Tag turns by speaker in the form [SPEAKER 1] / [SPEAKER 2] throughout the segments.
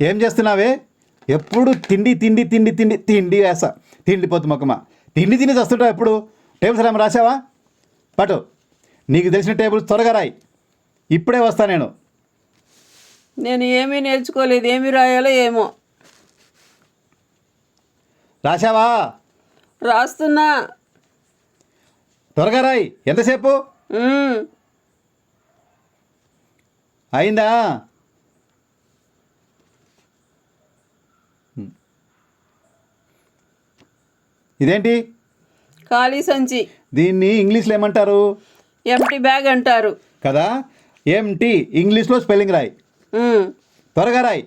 [SPEAKER 1] ఏం చేస్తున్నావే? ఎప్పుడు తిండి తిండి తిండి తిండి తిండి వేస తిండిపోతు మొక్కమా. తిండి తిని వస్తుంటావు ఎప్పుడు. టేబుల్స్ ఏమైనా రాసావా? పటు, నీకు తెలిసిన టేబుల్స్ త్వరగా రాయి. ఇప్పుడే వస్తా నేను.
[SPEAKER 2] నేను ఏమీ నేర్చుకోలేదు, ఏమి రాయాలో ఏమో.
[SPEAKER 1] రాసావా?
[SPEAKER 2] రాస్తున్నా.
[SPEAKER 1] త్వరగా రాయి. ఎంతసేపు అయిందా? ఇదేంటి?
[SPEAKER 2] ఖాళీ సంచి.
[SPEAKER 1] దీన్ని ఇంగ్లీష్లో ఏమంటారు?
[SPEAKER 2] ఎంటీ బ్యాగ్ అంటారు
[SPEAKER 1] కదా. ఎంటీ ఇంగ్లీష్లో స్పెల్లింగ్ రాయి. త్వరగా రాయి.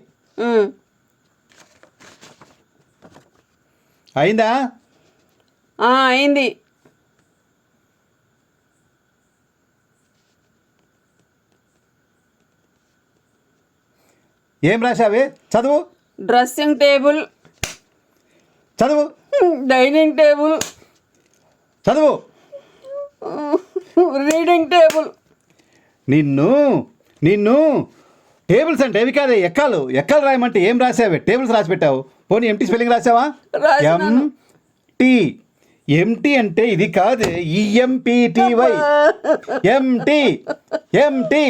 [SPEAKER 1] అయిందా?
[SPEAKER 2] అయింది.
[SPEAKER 1] ఏం రాశావే? చదువు.
[SPEAKER 2] Dressing table.
[SPEAKER 1] చదువు.
[SPEAKER 2] Dining table.
[SPEAKER 1] చదువు.
[SPEAKER 2] Reading table.
[SPEAKER 1] నిన్ను నిన్ను టేబుల్స్ అంటే ఎవి కాదు, ఎక్కాలు ఎక్కాలు రాయమంటే ఏం రాసావే? టేబుల్స్ రాసి పెట్టావు. పోనీ ఎంటీ స్పెల్లింగ్ రాసావా? ఎంటీ. ఎంటీ అంటే ఇది కాదు, ఈఎంపీటీవై. Empty empty.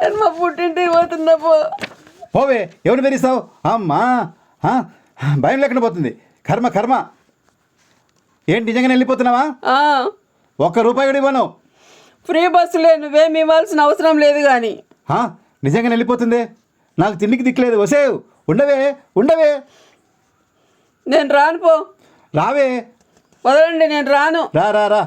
[SPEAKER 2] నేను మా పుట్టింటికి పోతున్నా.
[SPEAKER 1] పోవే. ఎవరిని బెదిరిస్తావు? అమ్మా, భయం లేకుండా పోతుంది. కర్మ కర్మ. ఏంటి నిజంగానే వెళ్ళిపోతున్నావా? ₹1 కూడా ఇవ్వను.
[SPEAKER 2] ఫ్రీ బస్సులే, నువ్వేమి ఇవ్వాల్సిన అవసరం లేదు. కానీ
[SPEAKER 1] నిజంగానే వెళ్ళిపోతుంది. నాకు తిండికి దిక్కులేదు. వసేవ్, ఉండవే ఉండవే.
[SPEAKER 2] నేను రాను. పో.
[SPEAKER 1] రావే.
[SPEAKER 2] వదలండి, నేను రాను.
[SPEAKER 1] రా రా రా.